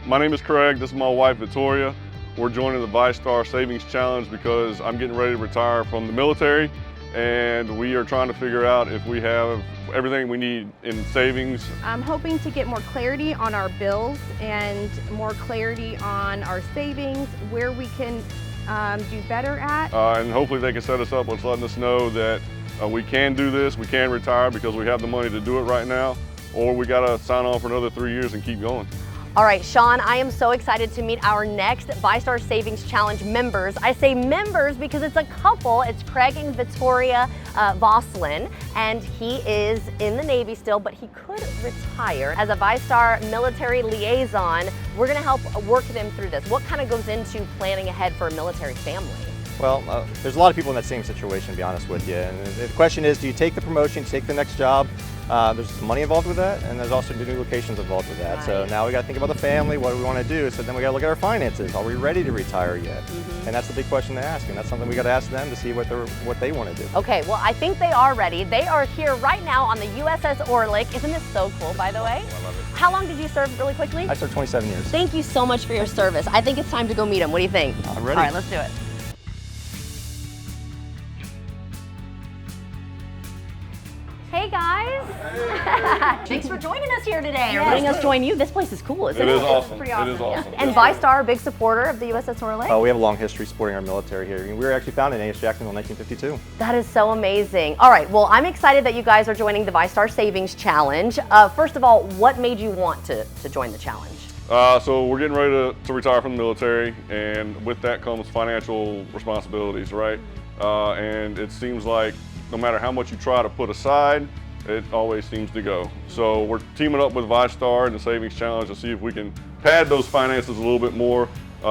My name is Craig. This is my wife, Vitoria. We're joining the VyStar Savings Challenge because I'm getting ready to retire from the military, and we are trying to figure out if we have everything we need in savings. I'm hoping to get more clarity on our bills and more clarity on our savings, where we can do better at. And hopefully they can set us up with letting us know that we can do this, we can retire because we have the money to do it right now, or we got to sign on for another 3 years and keep going. All right, Sean, I am so excited to meet our next VyStar Savings Challenge members. I say members because it's a couple. It's Craig and Vitoria Vaculin, and he is in the Navy still, but he could retire. As a VyStar military liaison, we're gonna help work them through this. What kind of goes into planning ahead for a military family? Well, there's a lot of people in that same situation, to be honest with you. And the question is, do you take the promotion, take the next job? There's some money involved with that, and there's also new locations involved with that. Right. So now we got to think about the family, what do we want to do? So then we got to look at our finances. Are we ready to retire yet? And that's the big question to ask, and that's something we got to ask them to see what they want to do. Okay, well, I think they are ready. They are here right now on the USS Orlick. Isn't this so cool, by the way? I love it. How long did you serve, really quickly? I served 27 years. Thank you so much for your service. I think it's time to go meet them. What do you think? I'm ready. All right, let's do it. Hey guys! Thanks for joining us here today, or letting us join you. This place is cool, isn't it? It is awesome. Pretty awesome. It is awesome. And VyStar, a big supporter of the USS Orlick? We have a long history supporting our military here. We were actually founded in A.S. Jacksonville in 1952. That is so amazing. All right, well, I'm excited that you guys are joining the VyStar Savings Challenge. First of all, what made you want to join the challenge? So we're getting ready to retire from the military, and with that comes financial responsibilities, right? And it seems like no matter how much you try to put aside, it always seems to go. So we're teaming up with VyStar and the Savings Challenge to see if we can pad those finances a little bit more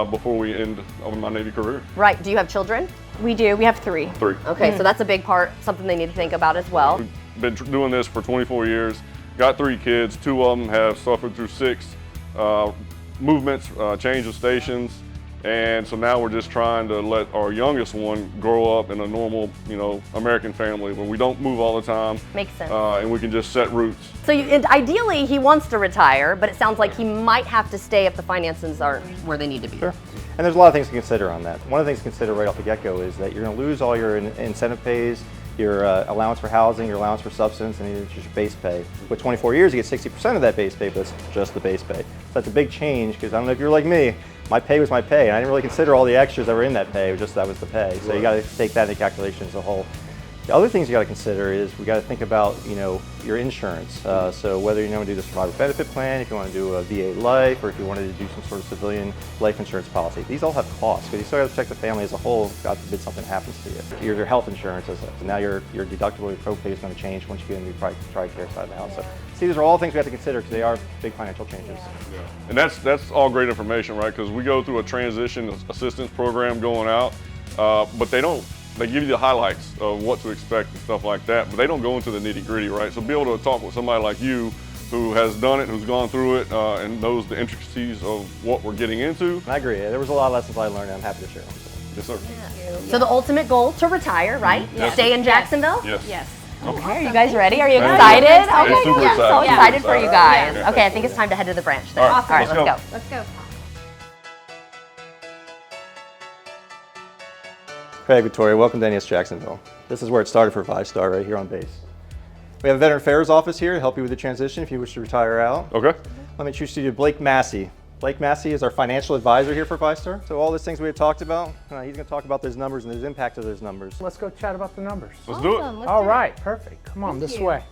before we end my Navy career. Right, do you have children? We do, we have three. Okay, so that's a big part, something they need to think about as well. We've been doing this for 24 years, got 3 kids, 2 of them have suffered through 6 movements, change of stations, and so now we're just trying to let our youngest one grow up in a normal, American family where we don't move all the time. Makes sense. And we can just set roots. So ideally he wants to retire, but it sounds like he might have to stay if the finances aren't where they need to be. Sure. And there's a lot of things to consider on that. One of the things to consider right off the get-go is that you're going to lose all your incentive pays, your allowance for housing, your allowance for subsistence, and your base pay. With 24 years, you get 60% of that base pay, but it's just the base pay. So that's a big change, because I don't know if you're like me, my pay was my pay, and I didn't really consider all the extras that were in that pay, it was just that was the pay. So you got to take that into calculation as a whole. The other things you got to consider is we got to think about, your insurance. So whether you want to do the survivor benefit plan, if you want to do a VA life, or if you wanted to do some sort of civilian life insurance policy, these all have costs because you still got to protect the family as a whole. God forbid something happens to you. Your health insurance, so now your deductible, your copay is going to change once you get into the tri-care side of the house. So see, these are all things we have to consider because they are big financial changes. Yeah. And that's all great information, right? Because we go through a transition assistance program going out, but they give you the highlights of what to expect and stuff like that, but they don't go into the nitty gritty, right? So be able to talk with somebody like you who has done it, who's gone through it, and knows the intricacies of what we're getting into. I agree. There was a lot of lessons I learned, and I'm happy to share them. Yes, sir. Yeah. So the ultimate goal to retire, right? Yes. Stay in Jacksonville? Yes. Yes. Okay, are you guys ready? Are you Thank excited? you. Okay, I'm super yeah, excited. so Yeah. excited for you guys. Yeah. Okay, I think it's time to head to the branch then. All right, All right, let's go. Let's go. Craig, Victoria, welcome to A.S. Jacksonville. This is where it started for VyStar, right here on base. We have a Veteran Affairs office here to help you with the transition if you wish to retire out. Okay. Let me introduce you to Blake Massey. Blake Massey is our financial advisor here for VyStar. So all these things we had talked about, he's going to talk about those numbers and the impact of those numbers. Let's go chat about the numbers. Let's do it. All right, perfect. Come on, this way.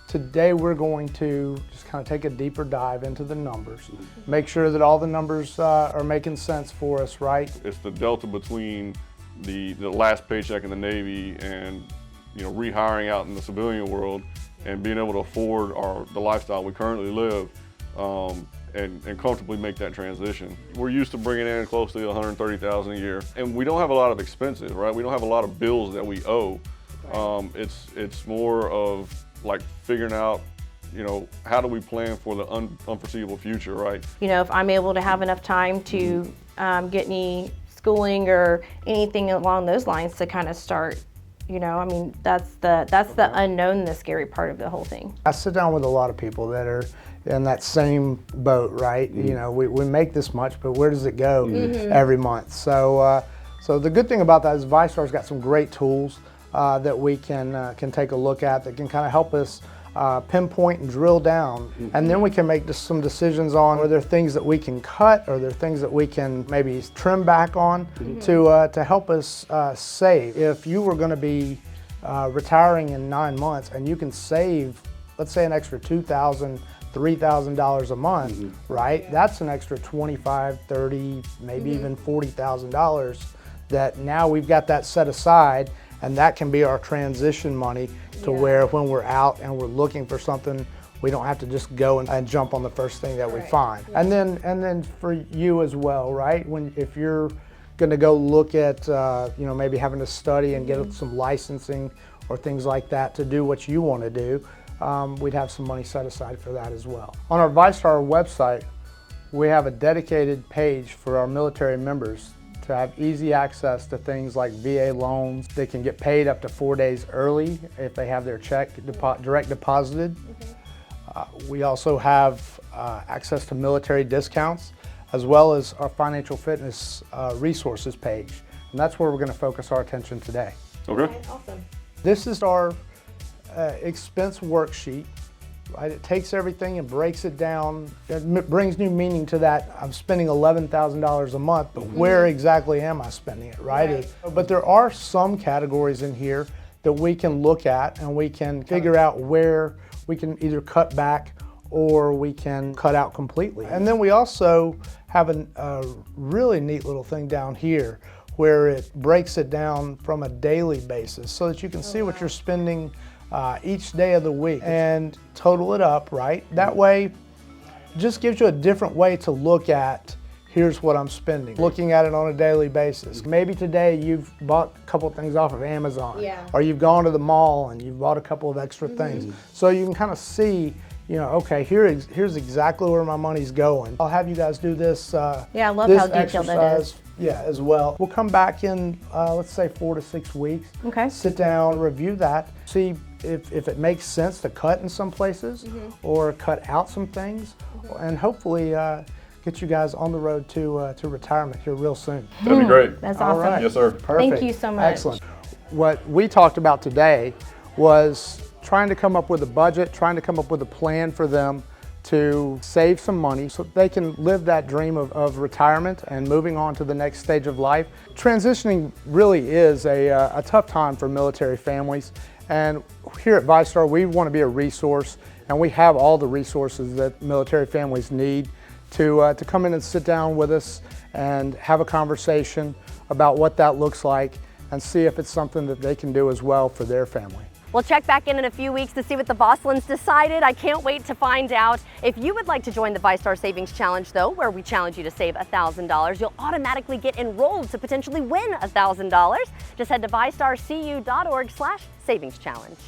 Today we're going to just kind of take a deeper dive into the numbers. Make sure that all the numbers are making sense for us, right? It's the delta between the last paycheck in the Navy and rehiring out in the civilian world and being able to afford the lifestyle we currently live and comfortably make that transition. We're used to bringing in close to $130,000 a year, and we don't have a lot of expenses, right? We don't have a lot of bills that we owe. It's more of like figuring out, how do we plan for the unforeseeable future, right? If I'm able to have enough time to get any schooling or anything along those lines to kind of start You know, I mean, that's the unknown, the scary part of the whole thing. I sit down with a lot of people that are in that same boat, right? You know, we make this much, but where does it go every month? So, so the good thing about that is VyStar's got some great tools that we can take a look at that can kind of help us pinpoint and drill down, and then we can make some decisions on are there things that we can cut, or are there things that we can maybe trim back on to help us save. If you were going to be retiring in 9 months and you can save, let's say, an extra $2,000, $3,000 a month, right? That's an extra $25,000, $30,000, maybe even $40,000 that now we've got that set aside, and that can be our transition money to where when we're out and we're looking for something, we don't have to just go and jump on the first thing that we find. And then for you as well, right? If you're going to go look at you know, maybe having to study and get some licensing or things like that to do what you want to do, we'd have some money set aside for that as well. On our VyStar website, we have a dedicated page for our military members to have easy access to things like VA loans. They can get paid up to 4 days early if they have their check direct deposited. We also have access to military discounts, as well as our financial fitness resources page. And that's where we're going to focus our attention today. Okay. Awesome. This is our expense worksheet. Right? It takes everything and breaks it down. It brings new meaning to that. I'm spending $11,000 a month, but where exactly am I spending it, right? But there are some categories in here that we can look at and we can figure out where we can either cut back or we can cut out completely. And then we also have a really neat little thing down here where it breaks it down from a daily basis so that you can see what you're spending each day of the week and total it up, right? That way, it just gives you a different way to look at, here's what I'm spending. Looking at it on a daily basis. Maybe today you've bought a couple things off of Amazon, or you've gone to the mall and you've bought a couple of extra things. So you can kind of see, you know, okay, here's exactly where my money's going. I'll have you guys do this. Yeah, I love this how detailed that is. Yeah, as well. We'll come back in, let's say 4 to 6 weeks. Okay. Sit down, review that, see if it makes sense to cut in some places or cut out some things, and hopefully get you guys on the road to retirement here real soon. That'd be great. That's All awesome. right. Yes, sir. Perfect. Thank you so much. Excellent. What we talked about today was trying to come up with a budget, trying to come up with a plan for them to save some money so they can live that dream of retirement and moving on to the next stage of life. Transitioning really is a tough time for military families, and here at VyStar we want to be a resource, and we have all the resources that military families need to come in and sit down with us and have a conversation about what that looks like and see if it's something that they can do as well for their family. We'll check back in a few weeks to see what the Vaculins decided. I can't wait to find out. If you would like to join the VyStar Savings Challenge, though, where we challenge you to save $1,000, you'll automatically get enrolled to potentially win $1,000. Just head to vystarcu.org/savings challenge.